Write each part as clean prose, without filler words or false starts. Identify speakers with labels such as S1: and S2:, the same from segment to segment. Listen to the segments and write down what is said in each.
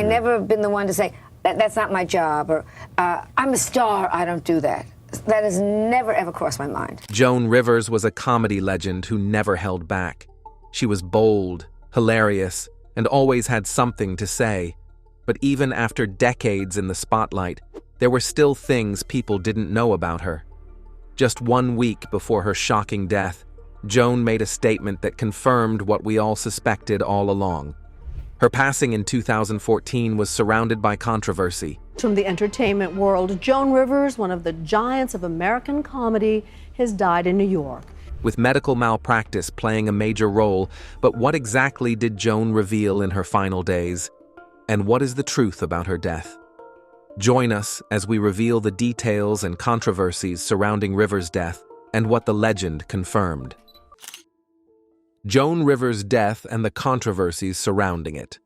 S1: I never have been the one to say, that's not my job, or I'm a star, I don't do that. That has never, ever crossed my mind.
S2: Joan Rivers was a comedy legend who never held back. She was bold, hilarious, and always had something to say. But even after decades in the spotlight, there were still things people didn't know about her. Just 1 week before her shocking death, Joan made a statement that confirmed what we all suspected all along. Her passing in 2014 was surrounded by controversy.
S3: From the entertainment world, Joan Rivers, one of the giants of American comedy, has died in New York.
S2: With medical malpractice playing a major role, but what exactly did Joan reveal in her final days? And what is the truth about her death? Join us as we reveal the details and controversies surrounding Rivers' death and what the legend confirmed. Joan Rivers' death and the controversies surrounding it.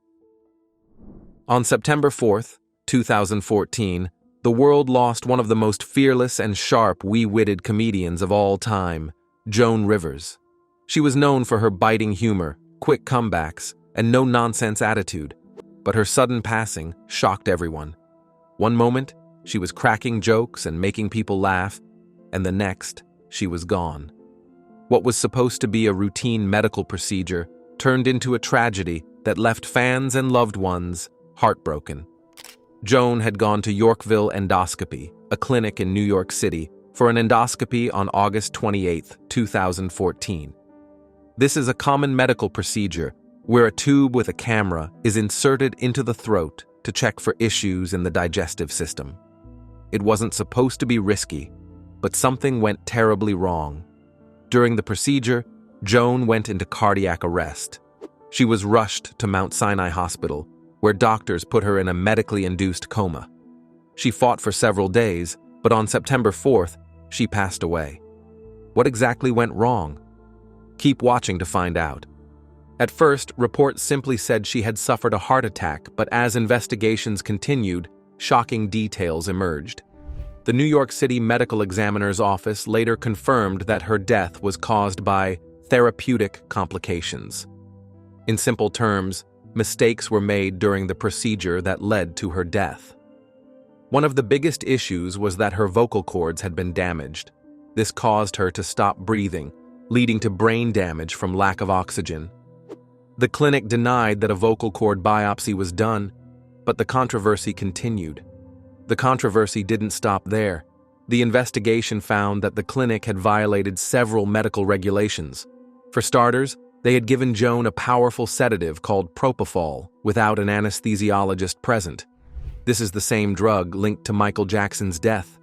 S2: On September 4th, 2014, the world lost one of the most fearless and sharp, wee-witted comedians of all time, Joan Rivers. She was known for her biting humor, quick comebacks, and no-nonsense attitude, but her sudden passing shocked everyone. One moment, she was cracking jokes and making people laugh, and the next, she was gone. What was supposed to be a routine medical procedure turned into a tragedy that left fans and loved ones heartbroken. Joan had gone to Yorkville Endoscopy, a clinic in New York City, for an endoscopy on August 28, 2014. This is a common medical procedure where a tube with a camera is inserted into the throat to check for issues in the digestive system. It wasn't supposed to be risky, but something went terribly wrong. During the procedure, Joan went into cardiac arrest. She was rushed to Mount Sinai Hospital, where doctors put her in a medically induced coma. She fought for several days, but on September 4th, she passed away. What exactly went wrong? Keep watching to find out. At first, reports simply said she had suffered a heart attack, but as investigations continued, shocking details emerged. The New York City Medical Examiner's Office later confirmed that her death was caused by therapeutic complications. In simple terms, mistakes were made during the procedure that led to her death. One of the biggest issues was that her vocal cords had been damaged. This caused her to stop breathing, leading to brain damage from lack of oxygen. The clinic denied that a vocal cord biopsy was done, but the controversy continued. The controversy didn't stop there. The investigation found that the clinic had violated several medical regulations. For starters, they had given Joan a powerful sedative called propofol without an anesthesiologist present. This is the same drug linked to Michael Jackson's death.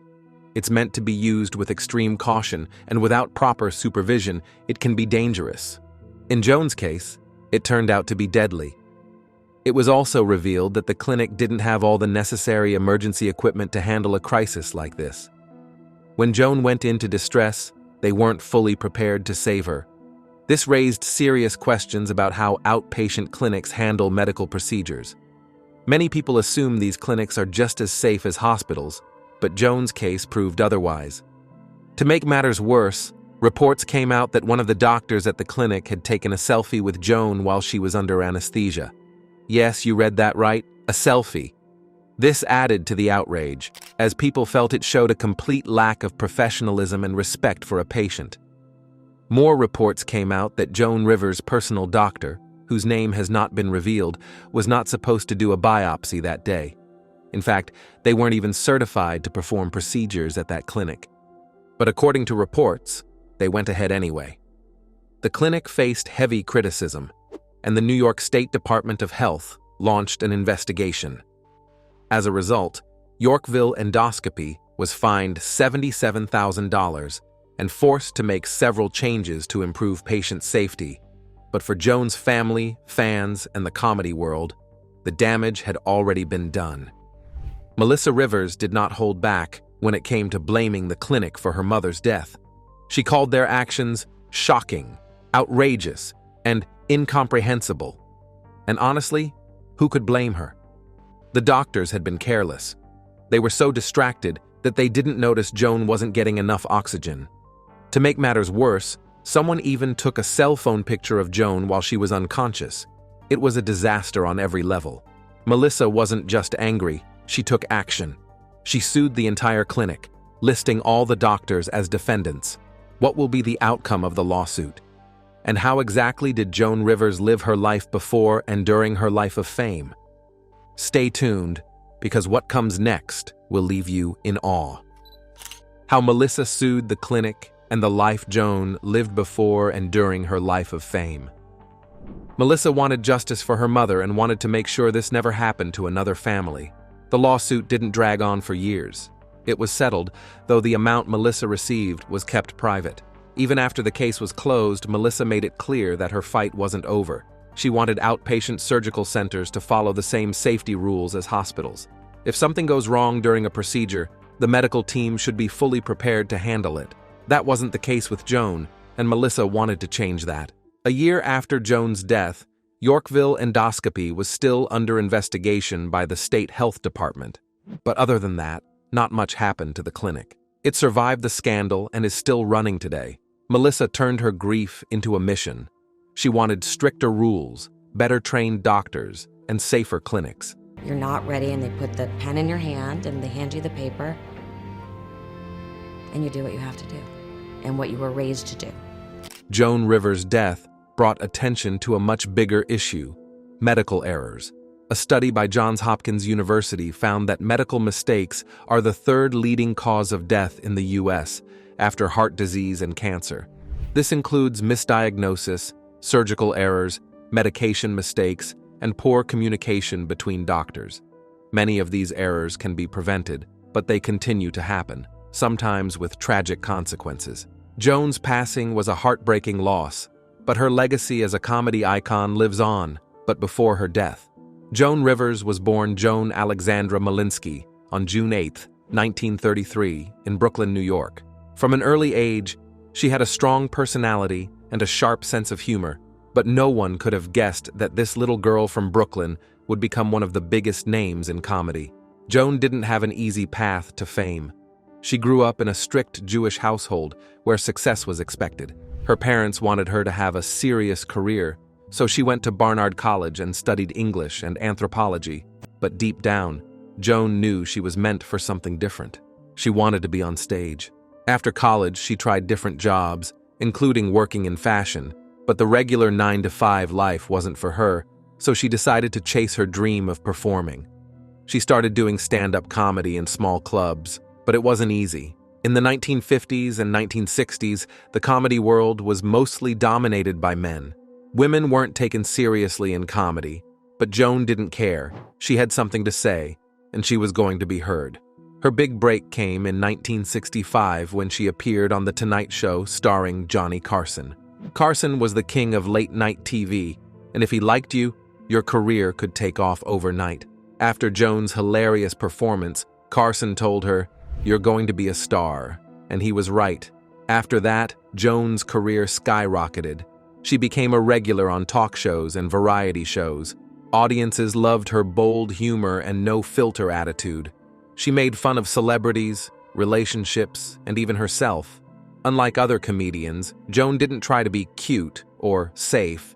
S2: It's meant to be used with extreme caution, and without proper supervision, it can be dangerous. In Joan's case, it turned out to be deadly. It was also revealed that the clinic didn't have all the necessary emergency equipment to handle a crisis like this. When Joan went into distress, they weren't fully prepared to save her. This raised serious questions about how outpatient clinics handle medical procedures. Many people assume these clinics are just as safe as hospitals, but Joan's case proved otherwise. To make matters worse, reports came out that one of the doctors at the clinic had taken a selfie with Joan while she was under anesthesia. Yes, you read that right, a selfie. This added to the outrage, as people felt it showed a complete lack of professionalism and respect for a patient. More reports came out that Joan Rivers' personal doctor, whose name has not been revealed, was not supposed to do a biopsy that day. In fact, they weren't even certified to perform procedures at that clinic. But according to reports, they went ahead anyway. The clinic faced heavy criticism, and the New York State Department of Health launched an investigation. As a result, Yorkville Endoscopy was fined $77,000 and forced to make several changes to improve patient safety. But for Joan's family, fans, and the comedy world, the damage had already been done. Melissa Rivers did not hold back when it came to blaming the clinic for her mother's death. She called their actions shocking, outrageous, and incomprehensible. And honestly, who could blame her? The doctors had been careless. They were so distracted that they didn't notice Joan wasn't getting enough oxygen. To make matters worse, someone even took a cell phone picture of Joan while she was unconscious. It was a disaster on every level. Melissa wasn't just angry, she took action. She sued the entire clinic, listing all the doctors as defendants. What will be the outcome of the lawsuit? And how exactly did Joan Rivers live her life before and during her life of fame? Stay tuned, because what comes next will leave you in awe. How Melissa sued the clinic and the life Joan lived before and during her life of fame. Melissa wanted justice for her mother and wanted to make sure this never happened to another family. The lawsuit didn't drag on for years. It was settled, though the amount Melissa received was kept private. Even after the case was closed, Melissa made it clear that her fight wasn't over. She wanted outpatient surgical centers to follow the same safety rules as hospitals. If something goes wrong during a procedure, the medical team should be fully prepared to handle it. That wasn't the case with Joan, and Melissa wanted to change that. A year after Joan's death, Yorkville endoscopy was still under investigation by the state health department. But other than that, not much happened to the clinic. It survived the scandal and is still running today. Melissa turned her grief into a mission. She wanted stricter rules, better trained doctors, and safer clinics.
S4: You're not ready, and they put the pen in your hand and they hand you the paper, and you do what you have to do and what you were raised to do.
S2: Joan Rivers' death brought attention to a much bigger issue: medical errors. A study by Johns Hopkins University found that medical mistakes are the third leading cause of death in the U.S. after heart disease and cancer. This includes misdiagnosis, surgical errors, medication mistakes, and poor communication between doctors. Many of these errors can be prevented, but they continue to happen, sometimes with tragic consequences. Joan's passing was a heartbreaking loss, but her legacy as a comedy icon lives on, but before her death. Joan Rivers was born Joan Alexandra Malinsky on June 8, 1933, in Brooklyn, New York. From an early age, she had a strong personality and a sharp sense of humor, but no one could have guessed that this little girl from Brooklyn would become one of the biggest names in comedy. Joan didn't have an easy path to fame. She grew up in a strict Jewish household where success was expected. Her parents wanted her to have a serious career, so she went to Barnard College and studied English and anthropology. But deep down, Joan knew she was meant for something different. She wanted to be on stage. After college, she tried different jobs, including working in fashion, but the regular 9-to-5 life wasn't for her, so she decided to chase her dream of performing. She started doing stand-up comedy in small clubs, but it wasn't easy. In the 1950s and 1960s, the comedy world was mostly dominated by men. Women weren't taken seriously in comedy, but Joan didn't care. She had something to say, and she was going to be heard. Her big break came in 1965 when she appeared on The Tonight Show starring Johnny Carson. Carson was the king of late-night TV, and if he liked you, your career could take off overnight. After Joan's hilarious performance, Carson told her, "You're going to be a star," and he was right. After that, Joan's career skyrocketed. She became a regular on talk shows and variety shows. Audiences loved her bold humor and no-filter attitude. She made fun of celebrities, relationships, and even herself. Unlike other comedians, Joan didn't try to be cute or safe.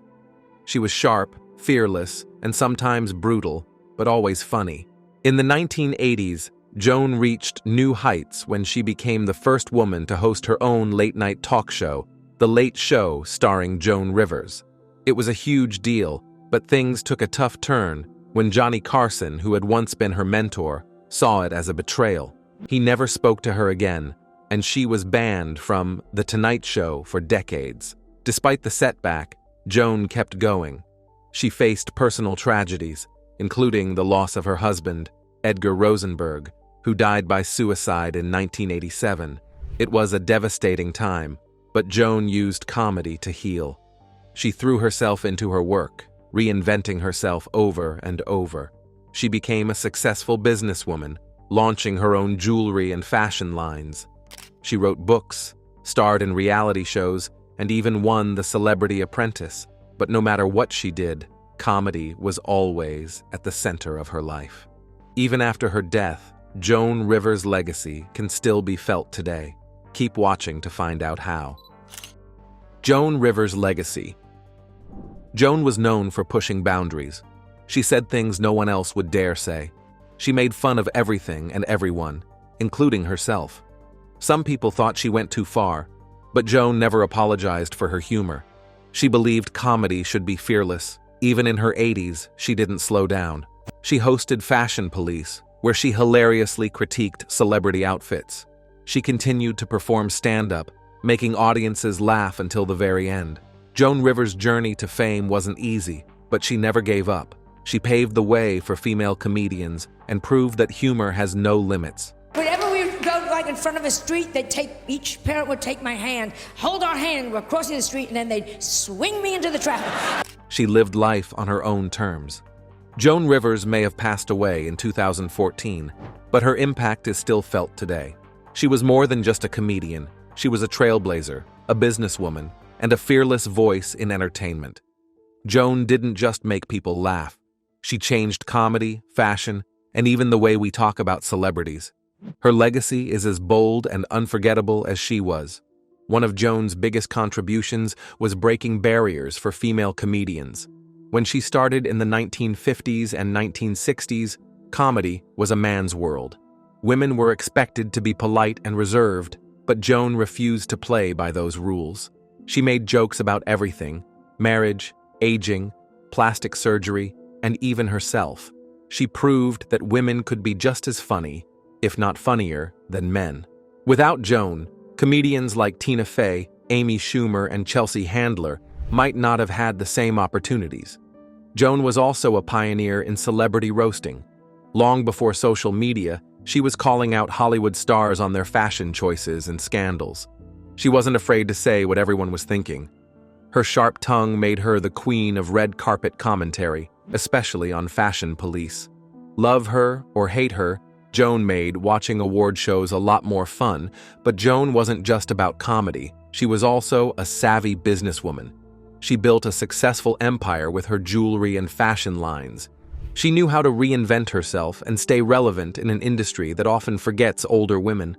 S2: She was sharp, fearless, and sometimes brutal, but always funny. In the 1980s, Joan reached new heights when she became the first woman to host her own late-night talk show, The Late Show starring Joan Rivers. It was a huge deal, but things took a tough turn when Johnny Carson, who had once been her mentor, saw it as a betrayal. He never spoke to her again, and she was banned from The Tonight Show for decades. Despite the setback, Joan kept going. She faced personal tragedies, including the loss of her husband, Edgar Rosenberg, who died by suicide in 1987. It was a devastating time, but Joan used comedy to heal. She threw herself into her work, reinventing herself over and over. She became a successful businesswoman, launching her own jewelry and fashion lines. She wrote books, starred in reality shows, and even won The Celebrity Apprentice. But no matter what she did, comedy was always at the center of her life. Even after her death, Joan Rivers' legacy can still be felt today. Keep watching to find out how. Joan Rivers' legacy. Joan was known for pushing boundaries. She said things no one else would dare say. She made fun of everything and everyone, including herself. Some people thought she went too far, but Joan never apologized for her humor. She believed comedy should be fearless. Even in her 80s, she didn't slow down. She hosted Fashion Police, where she hilariously critiqued celebrity outfits. She continued to perform stand-up, making audiences laugh until the very end. Joan Rivers' journey to fame wasn't easy, but she never gave up. She paved the way for female comedians and proved that humor has no limits.
S5: Whenever we go like in front of a street, each parent would take my hand, hold our hand, we're crossing the street, and then they'd swing me into the traffic.
S2: She lived life on her own terms. Joan Rivers may have passed away in 2014, but her impact is still felt today. She was more than just a comedian. She was a trailblazer, a businesswoman, and a fearless voice in entertainment. Joan didn't just make people laugh. She changed comedy, fashion, and even the way we talk about celebrities. Her legacy is as bold and unforgettable as she was. One of Joan's biggest contributions was breaking barriers for female comedians. When she started in the 1950s and 1960s, comedy was a man's world. Women were expected to be polite and reserved, but Joan refused to play by those rules. She made jokes about everything: marriage, aging, plastic surgery, and even herself. She proved that women could be just as funny, if not funnier, than men. Without Joan, comedians like Tina Fey, Amy Schumer, and Chelsea Handler might not have had the same opportunities. Joan was also a pioneer in celebrity roasting. Long before social media, she was calling out Hollywood stars on their fashion choices and scandals. She wasn't afraid to say what everyone was thinking. Her sharp tongue made her the queen of red carpet commentary, especially on Fashion Police. Love her or hate her, Joan made watching award shows a lot more fun, but Joan wasn't just about comedy. She was also a savvy businesswoman. She built a successful empire with her jewelry and fashion lines. She knew how to reinvent herself and stay relevant in an industry that often forgets older women.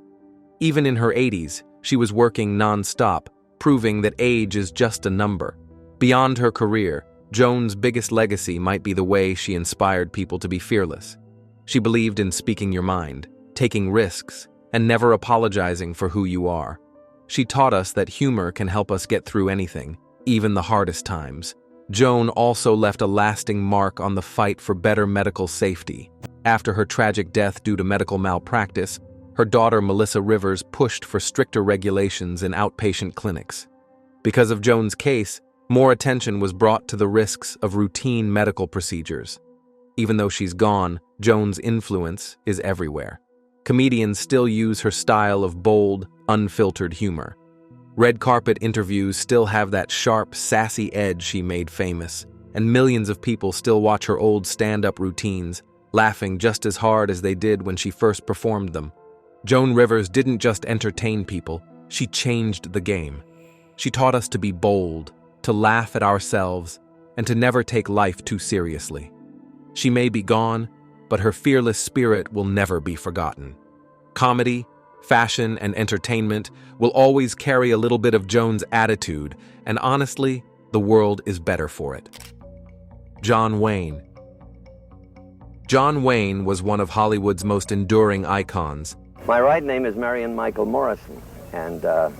S2: Even in her 80s, she was working non-stop, proving that age is just a number. Beyond her career, Joan's biggest legacy might be the way she inspired people to be fearless. She believed in speaking your mind, taking risks, and never apologizing for who you are. She taught us that humor can help us get through anything, even the hardest times. Joan also left a lasting mark on the fight for better medical safety. After her tragic death due to medical malpractice, her daughter Melissa Rivers pushed for stricter regulations in outpatient clinics. Because of Joan's case, more attention was brought to the risks of routine medical procedures. Even though she's gone, Joan's influence is everywhere. Comedians still use her style of bold, unfiltered humor. Red carpet interviews still have that sharp, sassy edge she made famous, and millions of people still watch her old stand-up routines, laughing just as hard as they did when she first performed them. Joan Rivers didn't just entertain people, she changed the game. She taught us to be bold, to laugh at ourselves, and to never take life too seriously. She may be gone, but her fearless spirit will never be forgotten. Comedy, fashion, and entertainment will always carry a little bit of Joan's attitude, and honestly, the world is better for it. John Wayne. John Wayne was one of Hollywood's most enduring icons.
S6: My right name is Marion Michael Morrison, and the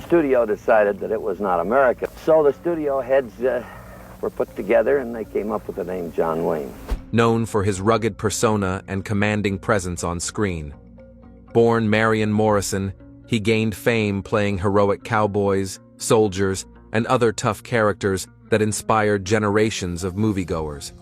S6: studio decided that it was not American. So the studio heads were put together and they came up with the name John Wayne.
S2: Known for his rugged persona and commanding presence on screen. Born Marion Morrison, he gained fame playing heroic cowboys, soldiers, and other tough characters that inspired generations of moviegoers.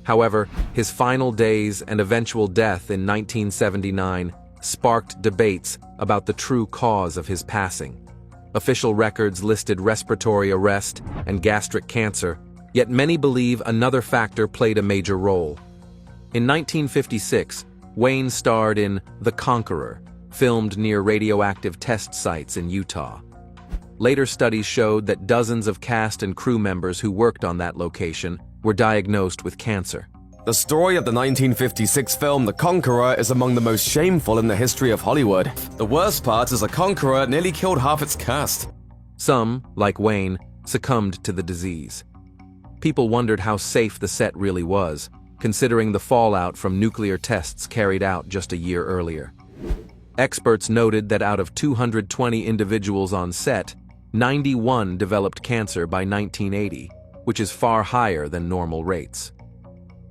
S2: However, his final days and eventual death in 1979 sparked debates about the true cause of his passing. Official records listed respiratory arrest and gastric cancer, yet many believe another factor played a major role. In 1956, Wayne starred in The Conqueror, filmed near radioactive test sites in Utah. Later studies showed that dozens of cast and crew members who worked on that location were diagnosed with cancer.
S7: The story of the 1956 film The Conqueror is among the most shameful in the history of Hollywood. The worst part is The Conqueror nearly killed half its cast.
S2: Some, like Wayne, succumbed to the disease. People wondered how safe the set really was, considering the fallout from nuclear tests carried out just a year earlier. Experts noted that out of 220 individuals on set, 91 developed cancer by 1980, which is far higher than normal rates.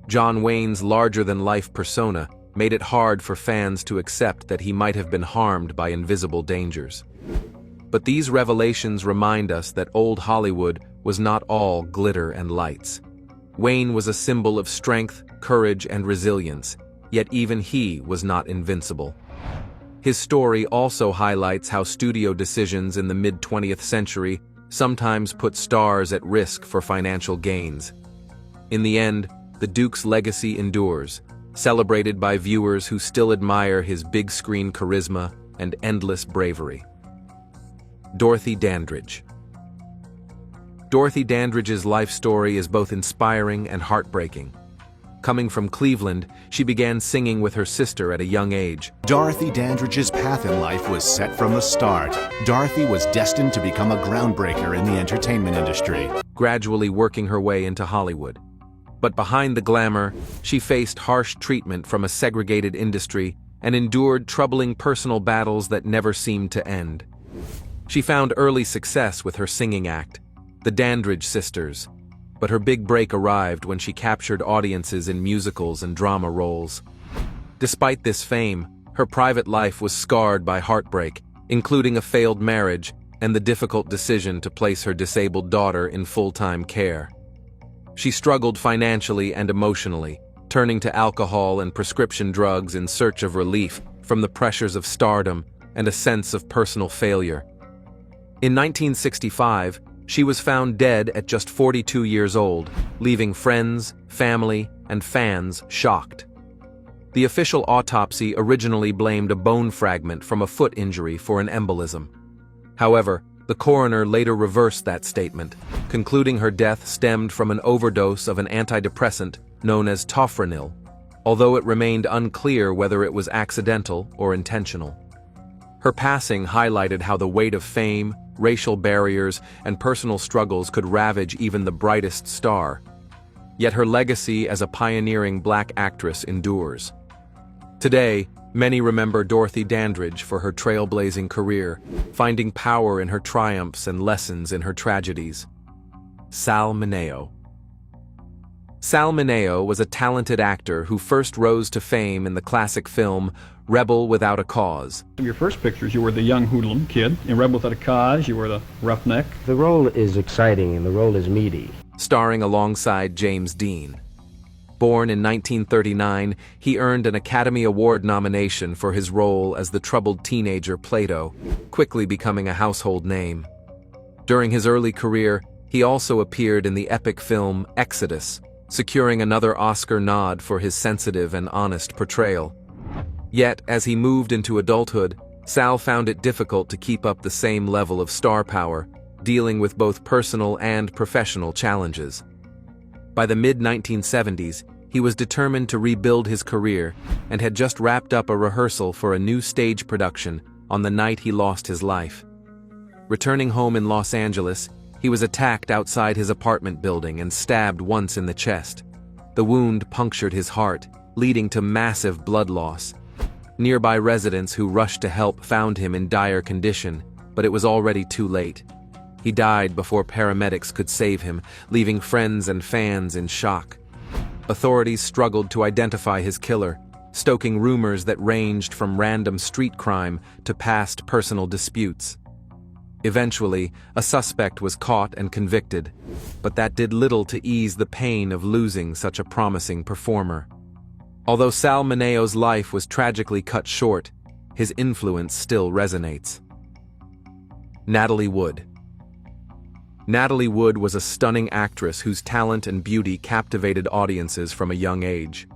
S2: John Wayne's larger-than-life persona made it hard for fans to accept that he might have been harmed by invisible dangers. But these revelations remind us that old Hollywood was not all glitter and lights. Wayne was a symbol of strength, courage, and resilience, yet even he was not invincible. His story also highlights how studio decisions in the mid-20th century sometimes put stars at risk for financial gains. In the end, the Duke's legacy endures, celebrated by viewers who still admire his big-screen charisma and endless bravery. Dorothy Dandridge. Dorothy Dandridge's life story is both inspiring and heartbreaking. Coming from Cleveland, she began singing with her sister at a young age.
S8: Dorothy Dandridge's path in life was set from the start. Dorothy was destined to become a groundbreaker in the entertainment industry,
S2: gradually working her way into Hollywood. But behind the glamour, she faced harsh treatment from a segregated industry and endured troubling personal battles that never seemed to end. She found early success with her singing act, the Dandridge Sisters, but her big break arrived when she captured audiences in musicals and drama roles. Despite this fame, her private life was scarred by heartbreak, including a failed marriage and the difficult decision to place her disabled daughter in full-time care. She struggled financially and emotionally, turning to alcohol and prescription drugs in search of relief from the pressures of stardom and a sense of personal failure. In 1965, she was found dead at just 42 years old, leaving friends, family, and fans shocked. The official autopsy originally blamed a bone fragment from a foot injury for an embolism. However, the coroner later reversed that statement, concluding her death stemmed from an overdose of an antidepressant known as tofranil, although it remained unclear whether it was accidental or intentional. Her passing highlighted how the weight of fame, racial barriers, and personal struggles could ravage even the brightest star. Yet her legacy as a pioneering black actress endures. Today, many remember Dorothy Dandridge for her trailblazing career, finding power in her triumphs and lessons in her tragedies. Sal Mineo. Sal Mineo was a talented actor who first rose to fame in the classic film Rebel Without a Cause.
S9: In your first pictures, you were the young hoodlum kid. In Rebel Without a Cause, you were the roughneck.
S10: The role is exciting and the role is meaty.
S2: Starring alongside James Dean. Born in 1939, he earned an Academy Award nomination for his role as the troubled teenager Plato, quickly becoming a household name. During his early career, he also appeared in the epic film Exodus, securing another Oscar nod for his sensitive and honest portrayal. Yet, as he moved into adulthood, Sal found it difficult to keep up the same level of star power, dealing with both personal and professional challenges. By the mid-1970s, he was determined to rebuild his career and had just wrapped up a rehearsal for a new stage production on the night he lost his life. Returning home in Los Angeles, he was attacked outside his apartment building and stabbed once in the chest. The wound punctured his heart, leading to massive blood loss. Nearby residents who rushed to help found him in dire condition, but it was already too late. He died before paramedics could save him, leaving friends and fans in shock. Authorities struggled to identify his killer, stoking rumors that ranged from random street crime to past personal disputes. Eventually, a suspect was caught and convicted, but that did little to ease the pain of losing such a promising performer. Although Sal Mineo's life was tragically cut short, his influence still resonates. Natalie Wood. Natalie Wood was a stunning actress whose talent and beauty captivated audiences from a young age.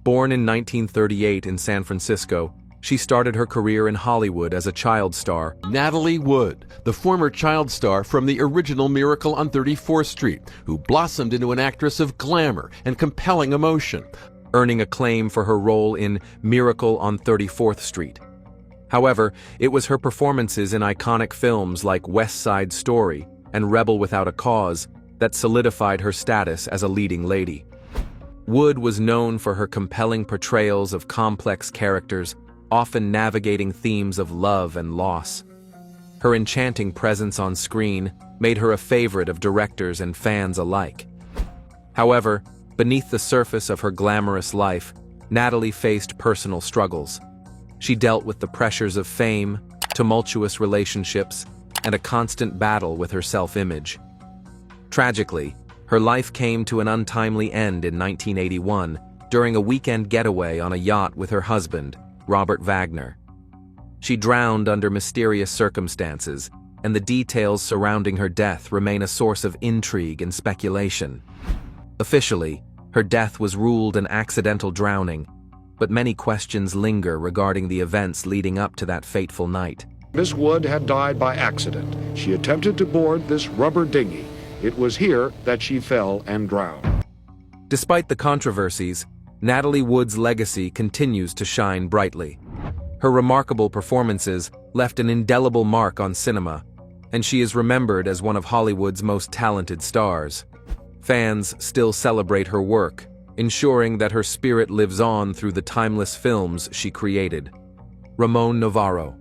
S2: Born in 1938 in San Francisco, she started her career in Hollywood as a child star.
S11: Natalie Wood, the former child star from the original Miracle on 34th Street, who blossomed into an actress of glamour and compelling emotion,
S2: earning acclaim for her role in Miracle on 34th Street. However, it was her performances in iconic films like West Side Story and Rebel Without a Cause that solidified her status as a leading lady. Wood was known for her compelling portrayals of complex characters, often navigating themes of love and loss. Her enchanting presence on screen made her a favorite of directors and fans alike. However, beneath the surface of her glamorous life, Natalie faced personal struggles. She dealt with the pressures of fame, tumultuous relationships, and a constant battle with her self-image. Tragically, her life came to an untimely end in 1981 during a weekend getaway on a yacht with her husband, Robert Wagner. She drowned under mysterious circumstances, and the details surrounding her death remain a source of intrigue and speculation. Officially, her death was ruled an accidental drowning, but many questions linger regarding the events leading up to that fateful night.
S12: Miss Wood had died by accident. She attempted to board this rubber dinghy. It was here that she fell and drowned.
S2: Despite the controversies, Natalie Wood's legacy continues to shine brightly. Her remarkable performances left an indelible mark on cinema, and she is remembered as one of Hollywood's most talented stars. Fans still celebrate her work, ensuring that her spirit lives on through the timeless films she created. Ramon Novarro.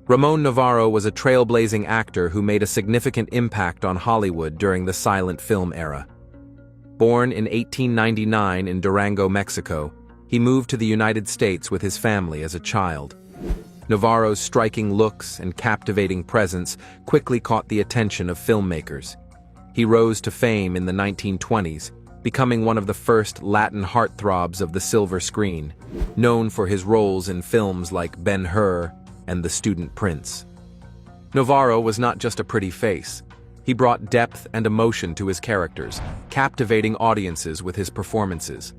S2: Ramon Novarro was a trailblazing actor who made a significant impact on Hollywood during the silent film era. Born in 1899 in Durango, Mexico, he moved to the United States with his family as a child. Novarro's striking looks and captivating presence quickly caught the attention of filmmakers. He rose to fame in the 1920s, becoming one of the first Latin heartthrobs of the silver screen, known for his roles in films like Ben-Hur and The Student Prince. Novarro was not just a pretty face. He brought depth and emotion to his characters, captivating audiences with his performances.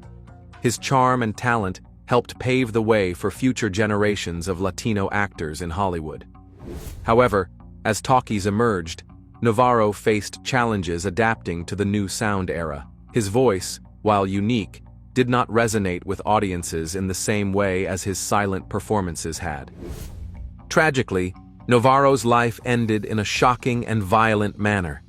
S2: His charm and talent helped pave the way for future generations of Latino actors in Hollywood. However, as talkies emerged, Novarro faced challenges adapting to the new sound era. His voice, while unique, did not resonate with audiences in the same way as his silent performances had. Tragically, Novarro's life ended in a shocking and violent manner.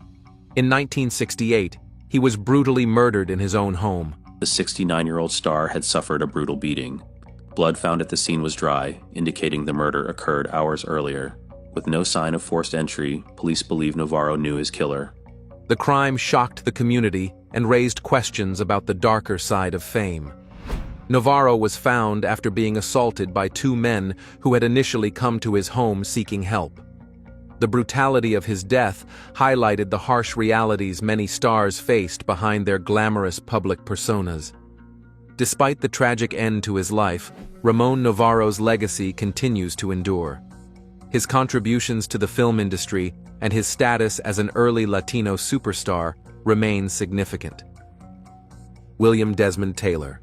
S2: In 1968, he was brutally murdered in his own home.
S13: The 69-year-old star had suffered a brutal beating. Blood found at the scene was dry, indicating the murder occurred hours earlier. With no sign of forced entry, police believe Novarro knew his killer.
S2: The crime shocked the community and raised questions about the darker side of fame. Novarro was found after being assaulted by two men who had initially come to his home seeking help. The brutality of his death highlighted the harsh realities many stars faced behind their glamorous public personas. Despite the tragic end to his life, Ramon Novarro's legacy continues to endure. His contributions to the film industry and his status as an early Latino superstar remain significant. William Desmond Taylor.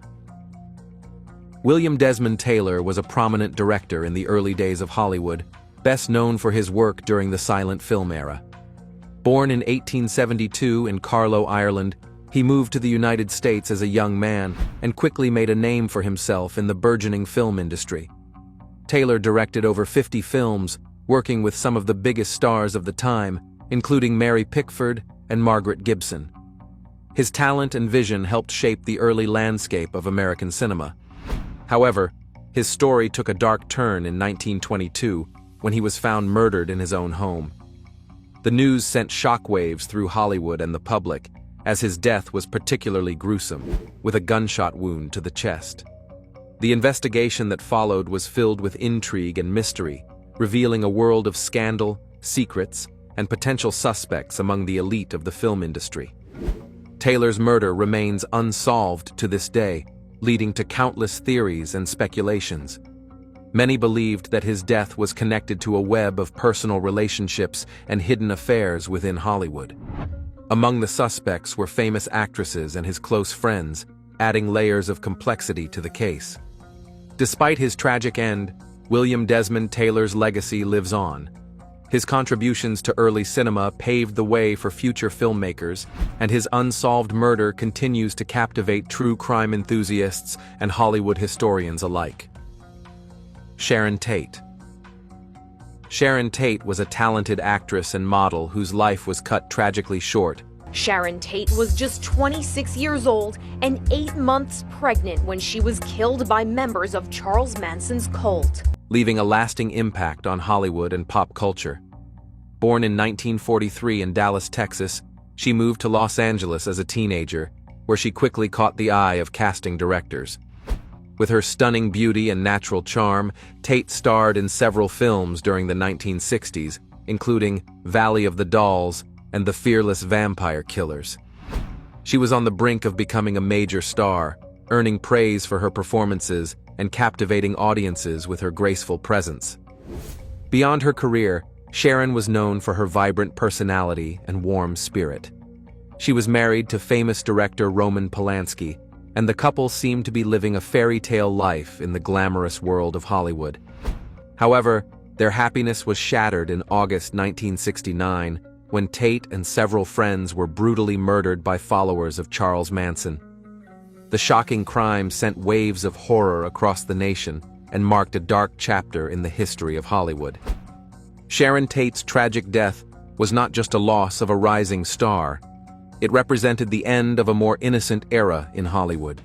S2: William Desmond Taylor was a prominent director in the early days of Hollywood, best known for his work during the silent film era. Born in 1872 in Carlow, Ireland, he moved to the United States as a young man and quickly made a name for himself in the burgeoning film industry. Taylor directed over 50 films, working with some of the biggest stars of the time, including Mary Pickford and Margaret Gibson. His talent and vision helped shape the early landscape of American cinema. However, his story took a dark turn in 1922 when he was found murdered in his own home. The news sent shockwaves through Hollywood and the public, as his death was particularly gruesome, with a gunshot wound to the chest. The investigation that followed was filled with intrigue and mystery, revealing a world of scandal, secrets, and potential suspects among the elite of the film industry. Taylor's murder remains unsolved to this day, leading to countless theories and speculations. Many believed that his death was connected to a web of personal relationships and hidden affairs within Hollywood. Among the suspects were famous actresses and his close friends, adding layers of complexity to the case. Despite his tragic end, William Desmond Taylor's legacy lives on. His contributions to early cinema paved the way for future filmmakers, and his unsolved murder continues to captivate true crime enthusiasts and Hollywood historians alike. Sharon Tate. Sharon Tate was a talented actress and model whose life was cut tragically short.
S14: Sharon Tate was just 26 years old and 8 months pregnant when she was killed by members of Charles Manson's cult,
S2: leaving a lasting impact on Hollywood and pop culture. Born in 1943 in Dallas, Texas, she moved to Los Angeles as a teenager, where she quickly caught the eye of casting directors. With her stunning beauty and natural charm, Tate starred in several films during the 1960s, including Valley of the Dolls and The Fearless Vampire Killers. She was on the brink of becoming a major star, earning praise for her performances and captivating audiences with her graceful presence. Beyond her career, Sharon was known for her vibrant personality and warm spirit. She was married to famous director Roman Polanski, and the couple seemed to be living a fairy tale life in the glamorous world of Hollywood. However, their happiness was shattered in August 1969 when Tate and several friends were brutally murdered by followers of Charles Manson. The shocking crime sent waves of horror across the nation and marked a dark chapter in the history of Hollywood. Sharon Tate's tragic death was not just a loss of a rising star. It represented the end of a more innocent era in Hollywood.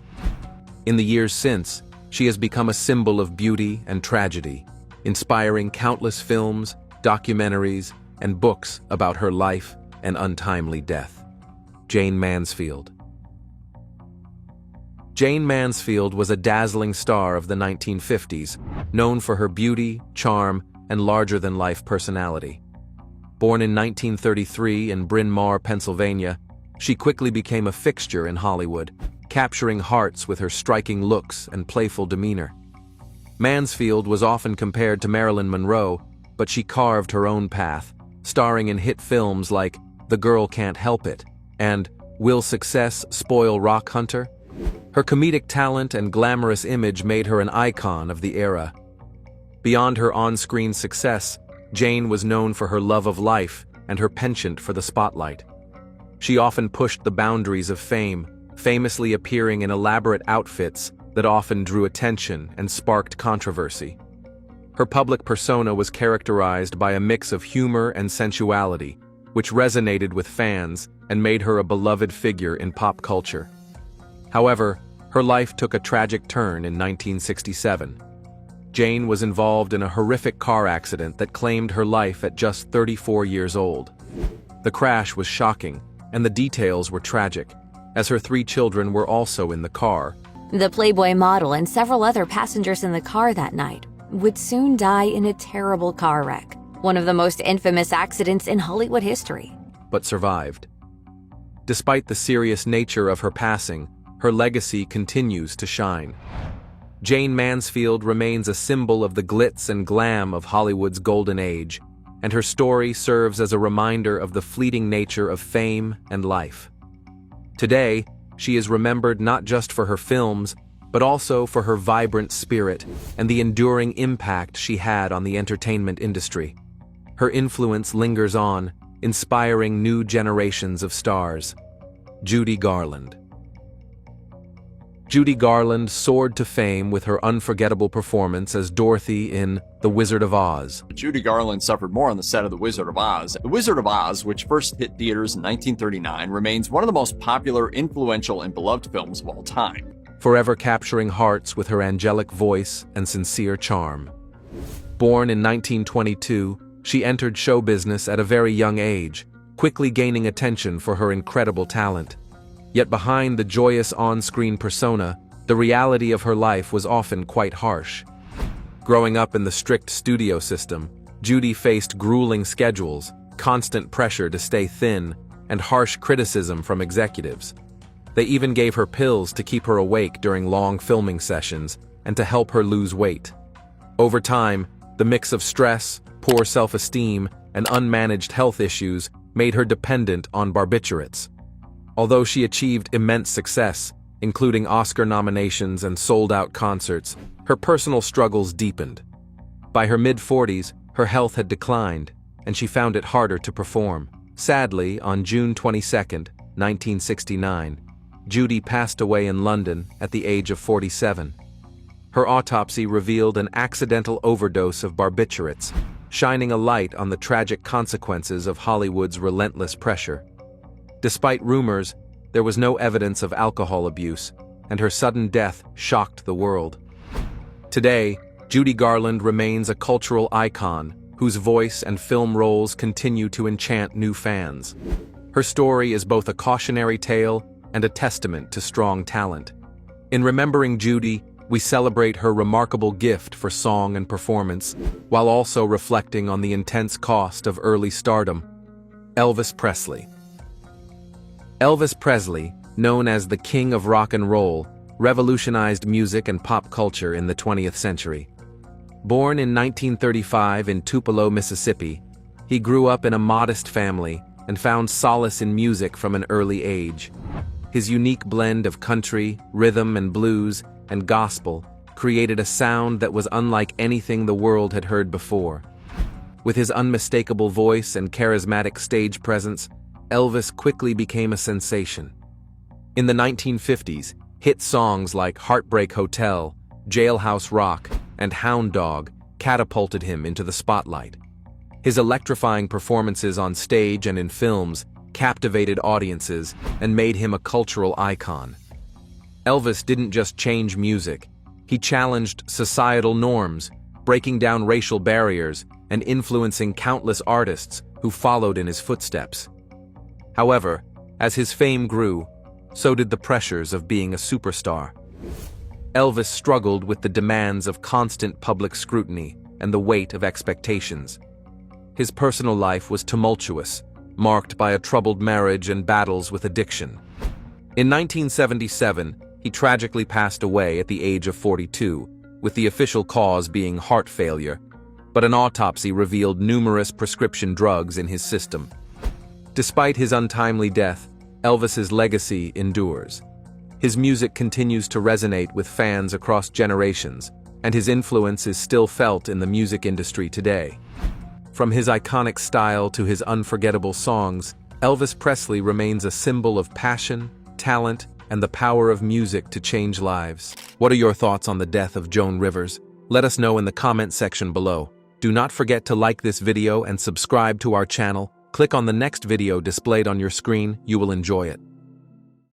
S2: In the years since, she has become a symbol of beauty and tragedy, inspiring countless films, documentaries, and books about her life and untimely death. Jane Mansfield. Jane Mansfield was a dazzling star of the 1950s, known for her beauty, charm, and larger-than-life personality. Born in 1933 in Bryn Mawr, Pennsylvania, she quickly became a fixture in Hollywood, capturing hearts with her striking looks and playful demeanor. Mansfield was often compared to Marilyn Monroe, but she carved her own path, starring in hit films like The Girl Can't Help It and Will Success Spoil Rock Hunter? Her comedic talent and glamorous image made her an icon of the era. Beyond her on-screen success, Jane was known for her love of life and her penchant for the spotlight. She often pushed the boundaries of fame, famously appearing in elaborate outfits that often drew attention and sparked controversy. Her public persona was characterized by a mix of humor and sensuality, which resonated with fans and made her a beloved figure in pop culture. However, her life took a tragic turn in 1967. Jane was involved in a horrific car accident that claimed her life at just 34 years old. The crash was shocking, and the details were tragic, as her 3 children were also in the car.
S15: The Playboy model and several other passengers in the car that night would soon die in a terrible car wreck, one of the most infamous accidents in Hollywood history.
S2: But survived. Despite the serious nature of her passing, her legacy continues to shine. Jane Mansfield remains a symbol of the glitz and glam of Hollywood's golden age, and her story serves as a reminder of the fleeting nature of fame and life. Today, she is remembered not just for her films, but also for her vibrant spirit and the enduring impact she had on the entertainment industry. Her influence lingers on, inspiring new generations of stars. Judy Garland. Judy Garland soared to fame with her unforgettable performance as Dorothy in The Wizard of Oz.
S16: Judy Garland suffered more on the set of The Wizard of Oz. The Wizard of Oz, which first hit theaters in 1939, remains one of the most popular, influential, and beloved films of all time,
S2: forever capturing hearts with her angelic voice and sincere charm. Born in 1922, she entered show business at a very young age, quickly gaining attention for her incredible talent. Yet behind the joyous on-screen persona, the reality of her life was often quite harsh. Growing up in the strict studio system, Judy faced grueling schedules, constant pressure to stay thin, and harsh criticism from executives. They even gave her pills to keep her awake during long filming sessions and to help her lose weight. Over time, the mix of stress, poor self-esteem, and unmanaged health issues made her dependent on barbiturates. Although she achieved immense success, including Oscar nominations and sold-out concerts, her personal struggles deepened. By her mid-40s, her health had declined, and she found it harder to perform. Sadly, on June 22, 1969, Judy passed away in London at the age of 47. Her autopsy revealed an accidental overdose of barbiturates, shining a light on the tragic consequences of Hollywood's relentless pressure. Despite rumors, there was no evidence of alcohol abuse, and her sudden death shocked the world. Today, Judy Garland remains a cultural icon whose voice and film roles continue to enchant new fans. Her story is both a cautionary tale and a testament to strong talent. In remembering Judy, we celebrate her remarkable gift for song and performance, while also reflecting on the intense cost of early stardom. Elvis Presley. Elvis Presley, known as the King of Rock and Roll, revolutionized music and pop culture in the 20th century. Born in 1935 in Tupelo, Mississippi, he grew up in a modest family and found solace in music from an early age. His unique blend of country, rhythm and blues, and gospel created a sound that was unlike anything the world had heard before. With his unmistakable voice and charismatic stage presence, Elvis quickly became a sensation. In the 1950s, hit songs like Heartbreak Hotel, Jailhouse Rock, and Hound Dog catapulted him into the spotlight. His electrifying performances on stage and in films captivated audiences and made him a cultural icon. Elvis didn't just change music, he challenged societal norms, breaking down racial barriers and influencing countless artists who followed in his footsteps. However, as his fame grew, so did the pressures of being a superstar. Elvis struggled with the demands of constant public scrutiny and the weight of expectations. His personal life was tumultuous, marked by a troubled marriage and battles with addiction. In 1977, he tragically passed away at the age of 42, with the official cause being heart failure, but an autopsy revealed numerous prescription drugs in his system. Despite his untimely death, Elvis's legacy endures. His music continues to resonate with fans across generations, and his influence is still felt in the music industry today. From his iconic style to his unforgettable songs, Elvis Presley remains a symbol of passion, talent, and the power of music to change lives. What are your thoughts on the death of Joan Rivers? Let us know in the comment section below. Do not forget to like this video and subscribe to our channel. Click on the next video displayed on your screen. You will enjoy it.